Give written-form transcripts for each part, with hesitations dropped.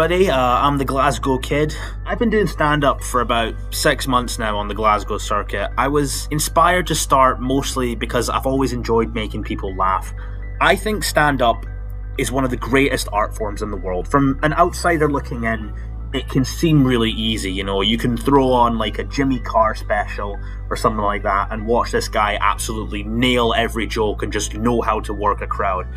everybody. I'm the Glasgow Kid. I've been doing stand-up for about 6 months now on the Glasgow circuit. I was inspired to start mostly because I've always enjoyed making people laugh. I think stand-up is one of the greatest art forms in the world. From an outsider looking in, it can seem really easy, you know. You can throw on like a Jimmy Carr special or something like that and watch this guy absolutely nail every joke and just know how to work a crowd.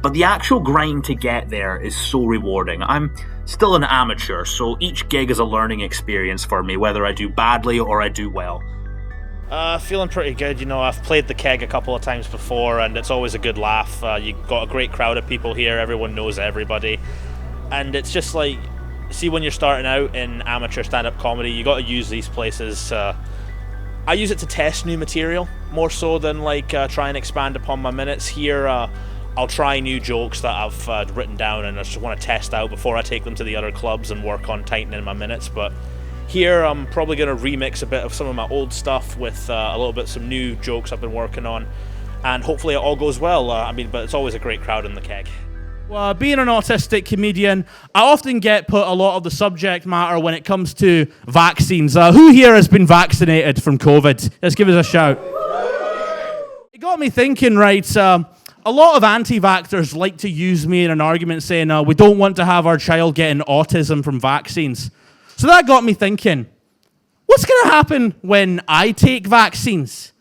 But the actual grind to get there is so rewarding. I'm still an amateur, so each gig is a learning experience for me, whether I do badly or I do well. Feeling pretty good. You know, I've played the Keg a couple of times before, and it's always a good laugh. You've got a great crowd of people here. Everyone knows everybody. And it's just like, see, when you're starting out in amateur stand-up comedy, you got to use these places. I use it to test new material, more so than like try and expand upon my minutes. Here, I'll try new jokes that I've written down and I just want to test out before I take them to the other clubs and work on tightening my minutes. But here I'm probably going to remix a bit of some of my old stuff with a little bit some new jokes I've been working on, and hopefully it all goes well. But it's always a great crowd in the Keg. Well, being an autistic comedian, I often get put a lot of the subject matter when it comes to vaccines. Who here has been vaccinated from COVID? Let's give us a shout. It got me thinking, right, a lot of anti-vaxxers like to use me in an argument saying, we don't want to have our child getting autism from vaccines. So that got me thinking, what's going to happen when I take vaccines?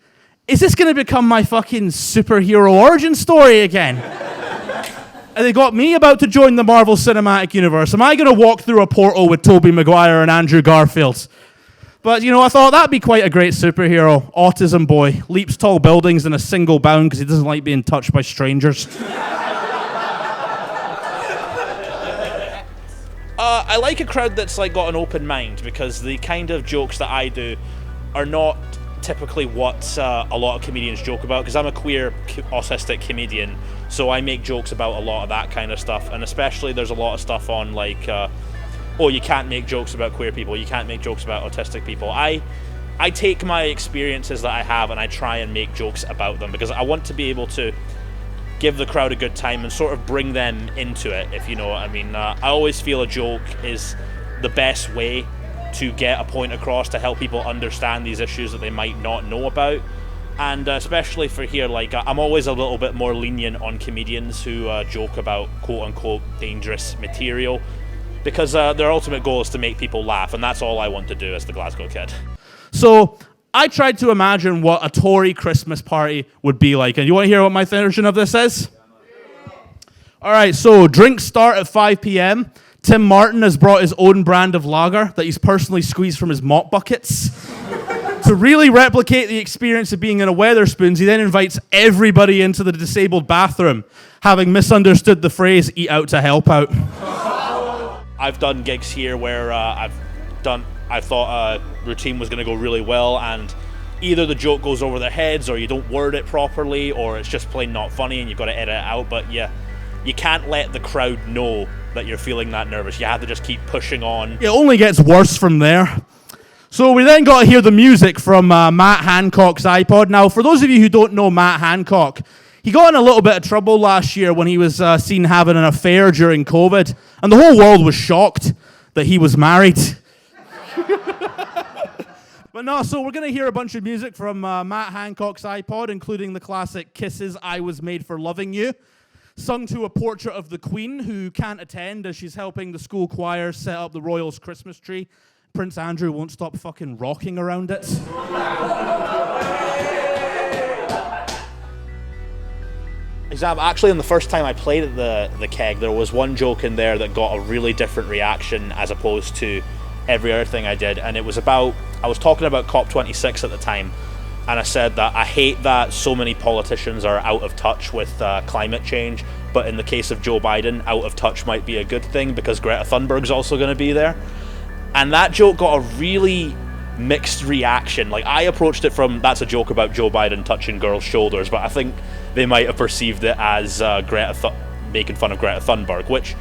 Is this going to become my fucking superhero origin story again? And they got me about to join the Marvel Cinematic Universe. Am I going to walk through a portal with Tobey Maguire and Andrew Garfield? But, you know, I thought that'd be quite a great superhero. Autism boy. Leaps tall buildings in a single bound because he doesn't like being touched by strangers. I like a crowd that's like got an open mind, because the kind of jokes that I do are not typically what a lot of comedians joke about, because I'm a queer autistic comedian, so I make jokes about a lot of that kind of stuff, and especially there's a lot of stuff on like you can't make jokes about queer people, you can't make jokes about autistic people. I take my experiences that I have and I try and make jokes about them, because I want to be able to give the crowd a good time and sort of bring them into it, if you know what I mean. I always feel a joke is the best way to get a point across to help people understand these issues that they might not know about. And especially for here, like I'm always a little bit more lenient on comedians who joke about quote-unquote dangerous material, because their ultimate goal is to make people laugh, and that's all I want to do as the Glasgow Kid. So I tried to imagine what a Tory Christmas party would be like, and you want to hear what my version of this is? All right, so drinks start at 5 p.m. Tim Martin has brought his own brand of lager that he's personally squeezed from his mop buckets. To really replicate the experience of being in a Wetherspoons, he then invites everybody into the disabled bathroom, having misunderstood the phrase, eat out to help out. I've done gigs here where I thought a routine was going to go really well, and either the joke goes over their heads, or you don't word it properly, or it's just plain not funny and you've got to edit it out. But yeah, you can't let the crowd know that you're feeling that nervous. You have to just keep pushing on. It only gets worse from there. So we then got to hear the music from Matt Hancock's iPod. Now, for those of you who don't know Matt Hancock, he got in a little bit of trouble last year when he was seen having an affair during COVID, and the whole world was shocked that he was married. But no, so we're going to hear a bunch of music from Matt Hancock's iPod, including the classic Kisses, I Was Made for Loving You, sung to a portrait of the Queen, who can't attend as she's helping the school choir set up the Royals' Christmas tree. Prince Andrew won't stop fucking rocking around it. Actually, on the first time I played at the Keg, there was one joke in there that got a really different reaction as opposed to every other thing I did, and it was about, I was talking about COP26 at the time, and I said that I hate that so many politicians are out of touch with climate change, but in the case of Joe Biden, out of touch might be a good thing because Greta Thunberg's also going to be there. And that joke got a really mixed reaction. Like, I approached it from, that's a joke about Joe Biden touching girls' shoulders, but I think they might have perceived it as making fun of Greta Thunberg, which,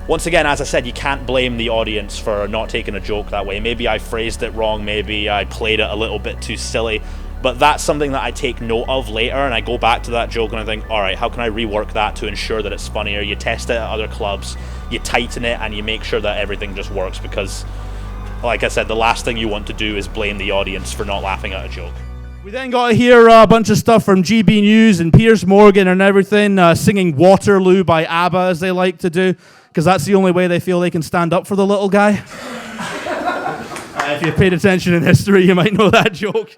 once again, as I said, you can't blame the audience for not taking a joke that way. Maybe I phrased it wrong, maybe I played it a little bit too silly, But that's something that I take note of later, and I go back to that joke and I think, all right, how can I rework that to ensure that it's funnier? You test it at other clubs, you tighten it, and you make sure that everything just works, because, like I said, the last thing you want to do is blame the audience for not laughing at a joke. We then got to hear a bunch of stuff from GB News and Piers Morgan and everything, singing Waterloo by ABBA, as they like to do, because that's the only way they feel they can stand up for the little guy. If you paid attention in history, you might know that joke.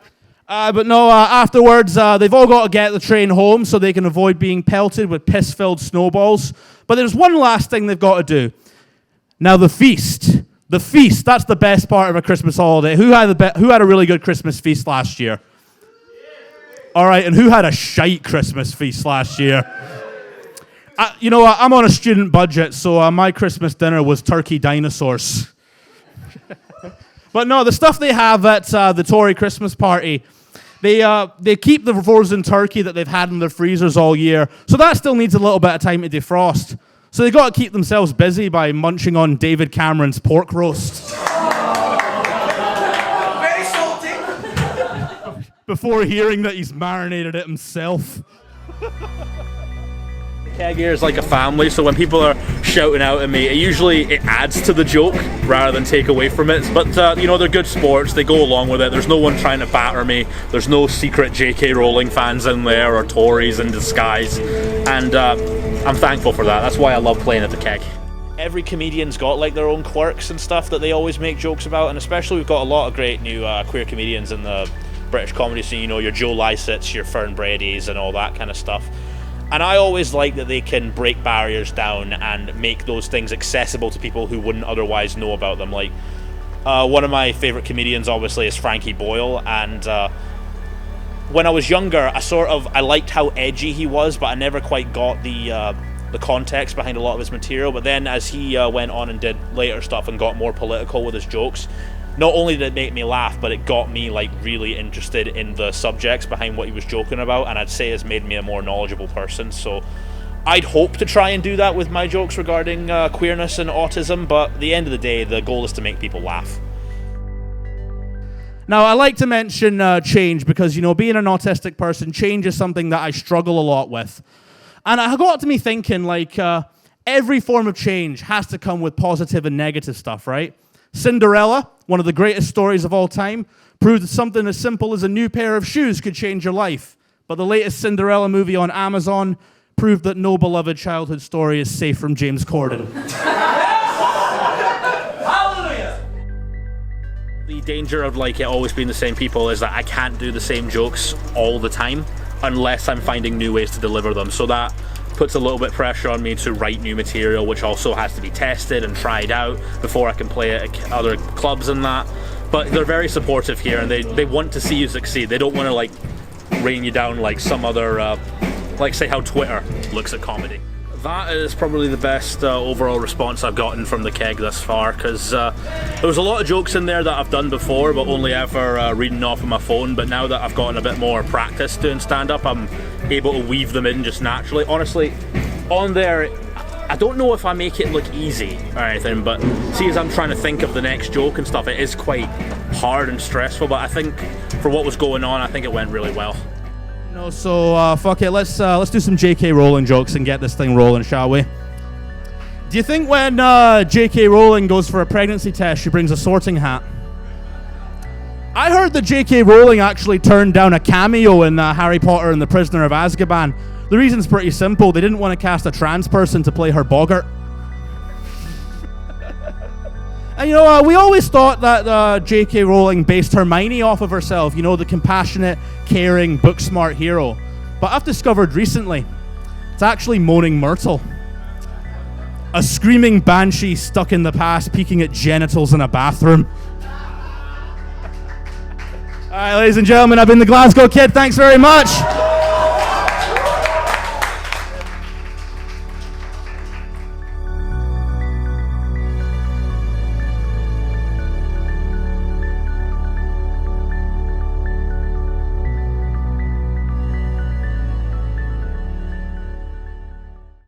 But no, afterwards, they've all got to get the train home so they can avoid being pelted with piss-filled snowballs. But there's one last thing they've got to do. Now, the feast. The feast, that's the best part of a Christmas holiday. Who had a really good Christmas feast last year? All right, and who had a shite Christmas feast last year? You know what, I'm on a student budget, so my Christmas dinner was turkey dinosaurs. But no, the stuff they have at the Tory Christmas party, they keep the frozen turkey that they've had in their freezers all year, so that still needs a little bit of time to defrost. So they've got to keep themselves busy by munching on David Cameron's pork roast. Very salty. Before hearing that he's marinated it himself. Keg here is like a family, so when people are shouting out at me, it adds to the joke rather than take away from it. But they're good sports, they go along with it. There's no one trying to batter me. There's no secret J.K. Rowling fans in there or Tories in disguise, and I'm thankful for that. That's why I love playing at the Keg. Every comedian's got like their own quirks and stuff that they always make jokes about, and especially we've got a lot of great new queer comedians in the British comedy scene. Your Joe Lysitts, your Fern Brady's, and all that kind of stuff. And I always like that they can break barriers down and make those things accessible to people who wouldn't otherwise know about them. Like, one of my favourite comedians, obviously, is Frankie Boyle. And when I was younger, I liked how edgy he was, but I never quite got the context behind a lot of his material. But then as he went on and did later stuff and got more political with his jokes, not only did it make me laugh, but it got me like really interested in the subjects behind what he was joking about, and I'd say it's made me a more knowledgeable person. So I'd hope to try and do that with my jokes regarding queerness and autism, but at the end of the day, the goal is to make people laugh. Now, I like to mention change because, being an autistic person, change is something that I struggle a lot with. And it got to me thinking, every form of change has to come with positive and negative stuff, right? Cinderella, one of the greatest stories of all time, proved that something as simple as a new pair of shoes could change your life. But the latest Cinderella movie on Amazon proved that no beloved childhood story is safe from James Corden. Hallelujah. The danger of it always being the same people is that I can't do the same jokes all the time unless I'm finding new ways to deliver them. So that puts a little bit pressure on me to write new material, which also has to be tested and tried out before I can play it at other clubs and that. But they're very supportive here, and they want to see you succeed. They don't want to rain you down like some other, say how Twitter looks at comedy. That is probably the best overall response I've gotten from the Keg thus far, because there was a lot of jokes in there that I've done before, but only ever reading off of my phone. But now that I've gotten a bit more practice doing stand-up, I'm able to weave them in just naturally. Honestly, on there, I don't know if I make it look easy or anything, but see, as I'm trying to think of the next joke and stuff, it is quite hard and stressful, but I think for what was going on, I think it went really well. So fuck it, let's do some J.K. Rowling jokes and get this thing rolling, shall we? Do you think when J.K. Rowling goes for a pregnancy test, she brings a sorting hat? I heard that J.K. Rowling actually turned down a cameo in Harry Potter and the Prisoner of Azkaban. The reason's pretty simple. They didn't want to cast a trans person to play her boggart. And we always thought that J.K. Rowling based Hermione off of herself, the compassionate, caring, book-smart hero. But I've discovered recently, it's actually Moaning Myrtle. A screaming banshee stuck in the past, peeking at genitals in a bathroom. All right, ladies and gentlemen, I've been the Glasgow Kid. Thanks very much.